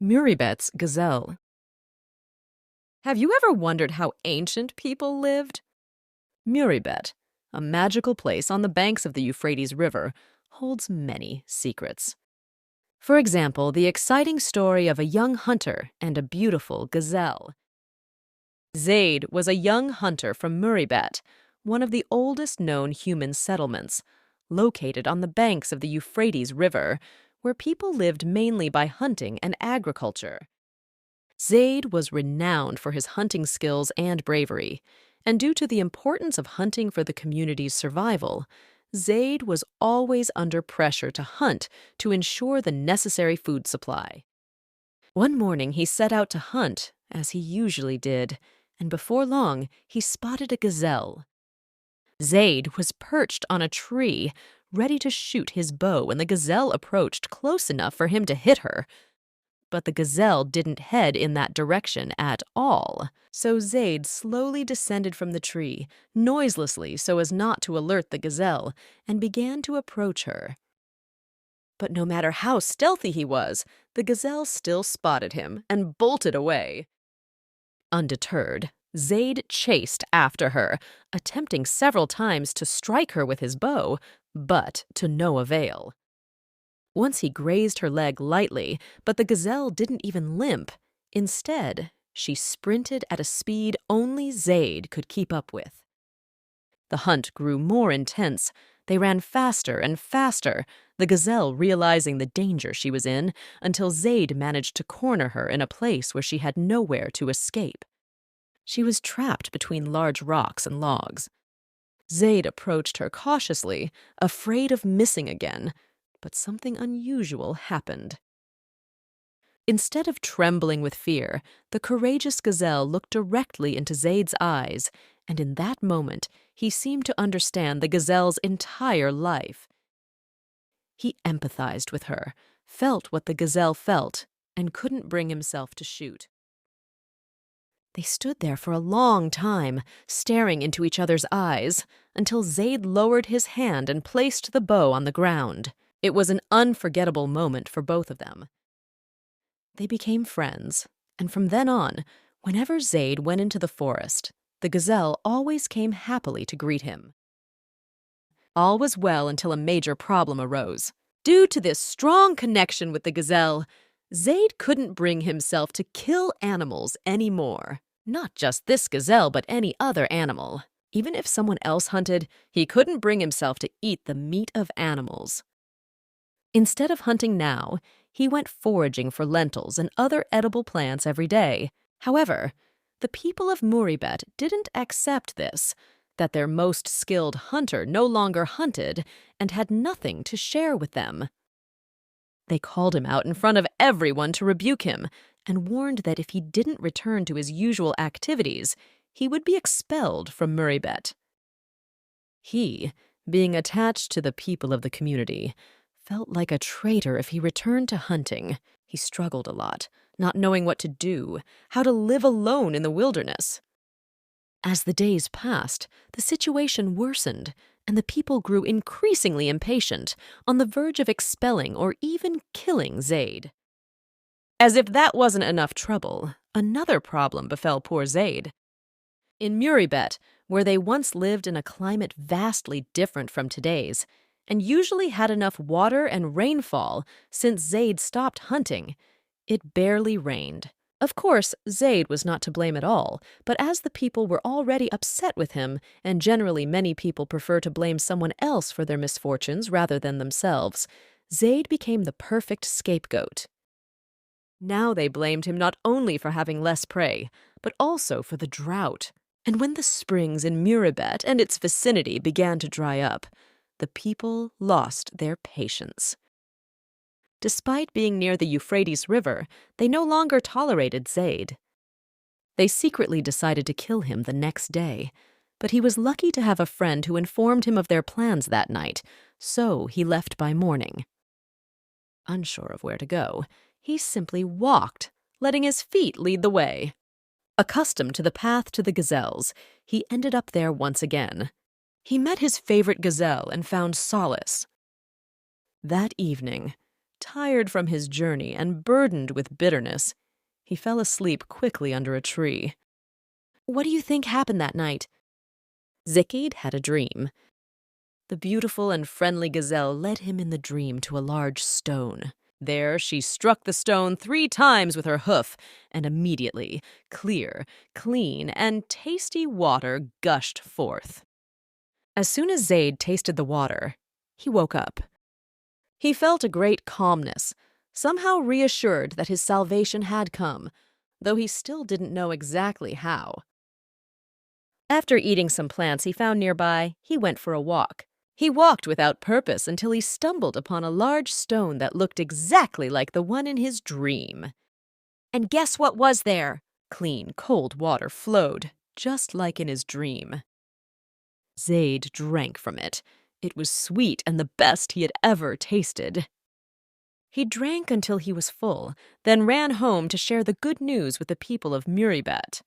Mureybet's Gazelle. Have you ever wondered how ancient people lived? Mureybet, a magical place on the banks of the Euphrates River, holds many secrets. For example, the exciting story of a young hunter and a beautiful gazelle. Zayd was a young hunter from Mureybet, one of the oldest known human settlements, located on the banks of the Euphrates River, where people lived mainly by hunting and agriculture. Zayd was renowned for his hunting skills and bravery, and due to the importance of hunting for the community's survival, Zayd was always under pressure to hunt to ensure the necessary food supply. One morning he set out to hunt, as he usually did, and before long he spotted a gazelle. Zayd was perched on a tree, ready to shoot his bow when the gazelle approached close enough for him to hit her. But the gazelle didn't head in that direction at all, so Zayd slowly descended from the tree, noiselessly so as not to alert the gazelle, and began to approach her. But no matter how stealthy he was, the gazelle still spotted him and bolted away. Undeterred, Zayd chased after her, attempting several times to strike her with his bow, but to no avail. Once he grazed her leg lightly, but the gazelle didn't even limp. Instead, she sprinted at a speed only Zayd could keep up with. The hunt grew more intense. They ran faster and faster, the gazelle realizing the danger she was in, until Zayd managed to corner her in a place where she had nowhere to escape. She was trapped between large rocks and logs. Zayd approached her cautiously, afraid of missing again, but something unusual happened. Instead of trembling with fear, the courageous gazelle looked directly into Zayd's eyes, and in that moment he seemed to understand the gazelle's entire life. He empathized with her, felt what the gazelle felt, and couldn't bring himself to shoot. They stood there for a long time, staring into each other's eyes, until Zayd lowered his hand and placed the bow on the ground. It was an unforgettable moment for both of them. They became friends, and from then on, whenever Zayd went into the forest, the gazelle always came happily to greet him. All was well until a major problem arose. Due to this strong connection with the gazelle, Zayd couldn't bring himself to kill animals anymore. Not just this gazelle, but any other animal. Even if someone else hunted, he couldn't bring himself to eat the meat of animals. Instead of hunting now, he went foraging for lentils and other edible plants every day. However, the people of Mureybet didn't accept this, that their most skilled hunter no longer hunted and had nothing to share with them. They called him out in front of everyone to rebuke him and warned that if he didn't return to his usual activities, he would be expelled from Mureybet. He, being attached to the people of the community, felt like a traitor if he returned to hunting. He struggled a lot, not knowing what to do, how to live alone in the wilderness. As the days passed, the situation worsened, and the people grew increasingly impatient, on the verge of expelling or even killing Zayd. As if that wasn't enough trouble, another problem befell poor Zayd. In Mureybet, where they once lived in a climate vastly different from today's, and usually had enough water and rainfall since Zayd stopped hunting, it barely rained. Of course, Zayd was not to blame at all, but as the people were already upset with him, and generally many people prefer to blame someone else for their misfortunes rather than themselves, Zayd became the perfect scapegoat. Now they blamed him not only for having less prey, but also for the drought. And when the springs in Mureybet and its vicinity began to dry up, the people lost their patience. Despite being near the Euphrates River, they no longer tolerated Zayd. They secretly decided to kill him the next day, but he was lucky to have a friend who informed him of their plans that night, so he left by morning. Unsure of where to go, he simply walked, letting his feet lead the way. Accustomed to the path to the gazelles, he ended up there once again. He met his favorite gazelle and found solace. That evening, Tired from his journey and burdened with bitterness, he fell asleep quickly under a tree. What do you think happened that night? Zayd had a dream. The beautiful and friendly Gazelle led him in the dream to a large stone. There she struck the stone 3 times with her hoof, and immediately clear, clean, and tasty water gushed forth. As soon as Zayd tasted the water, he woke up. He felt a great calmness, somehow reassured that his salvation had come, though he still didn't know exactly how. After eating some plants he found nearby, he went for a walk. He walked without purpose until he stumbled upon a large stone that looked exactly like the one in his dream. And guess what was there? Clean, cold water flowed, just like in his dream. Zayd drank from it. It was sweet and the best he had ever tasted. He drank until he was full, then ran home to share the good news with the people of Mureybet.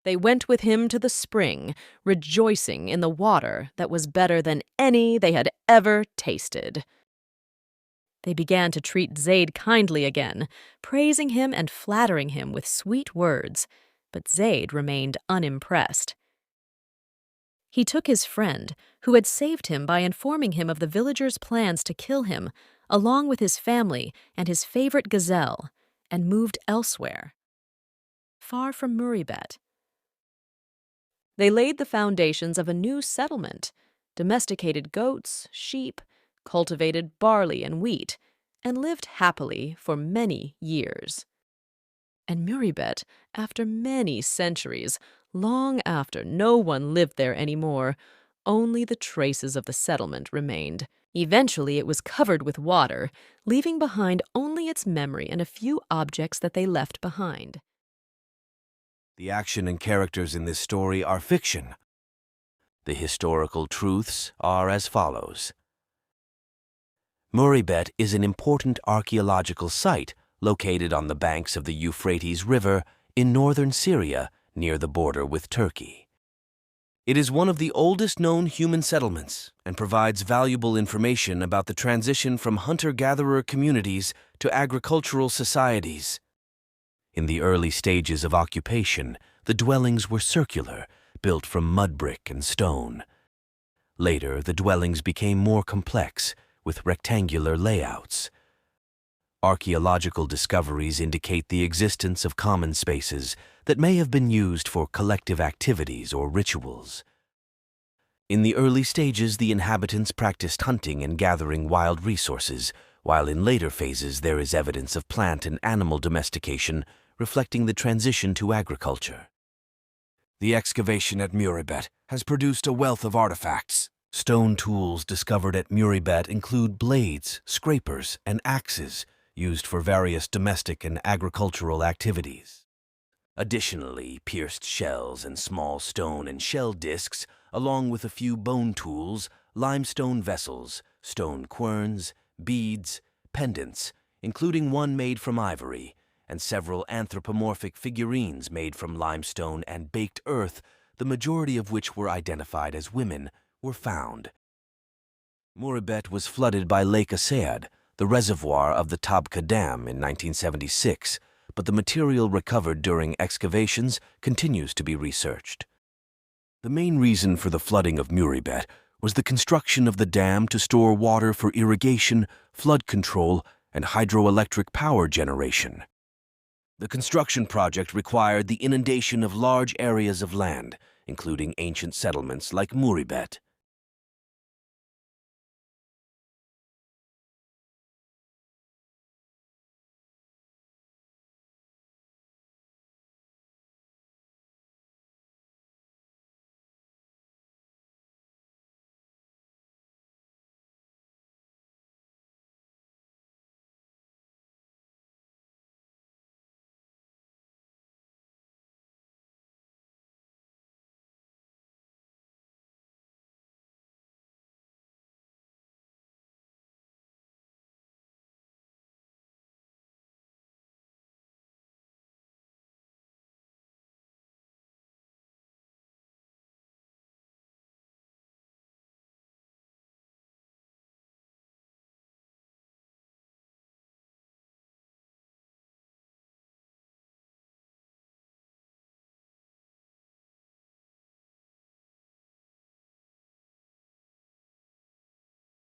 They went with him to the spring, rejoicing in the water that was better than any they had ever tasted. They began to treat Zayd kindly again, praising him and flattering him with sweet words, but Zayd remained unimpressed. He took his friend, who had saved him by informing him of the villagers' plans to kill him, along with his family and his favorite Gazelle, and moved elsewhere, far from Mureybet. They laid the foundations of a new settlement, domesticated goats, sheep, cultivated barley and wheat, and lived happily for many years. And Mureybet, after many centuries, long after no one lived there anymore, only the traces of the settlement remained. Eventually it was covered with water, leaving behind only its memory and a few objects that they left behind. The action and characters in this story are fiction. The historical truths are as follows. Mureybet is an important archaeological site located on the banks of the Euphrates River in northern Syria near the border with Turkey. It is one of the oldest known human settlements and provides valuable information about the transition from hunter-gatherer communities to agricultural societies. In the early stages of occupation, the dwellings were circular, built from mud brick and stone. Later, the dwellings became more complex, with rectangular layouts. Archaeological discoveries indicate the existence of common spaces that may have been used for collective activities or rituals. In the early stages, the inhabitants practiced hunting and gathering wild resources, while in later phases there is evidence of plant and animal domestication, reflecting the transition to agriculture. The excavation at Mureybet has produced a wealth of artifacts. Stone tools discovered at Mureybet include blades, scrapers, and axes used for various domestic and agricultural activities. Additionally, pierced shells and small stone and shell discs, along with a few bone tools, limestone vessels, stone querns, beads, pendants, including one made from ivory, and several anthropomorphic figurines made from limestone and baked earth, the majority of which were identified as women, were found. Mureybet was flooded by Lake Zayd, the reservoir of the Tabqa Dam, in 1976, but the material recovered during excavations continues to be researched. The main reason for the flooding of Mureybet was the construction of the dam to store water for irrigation, flood control, and hydroelectric power generation. The construction project required the inundation of large areas of land, including ancient settlements like Mureybet.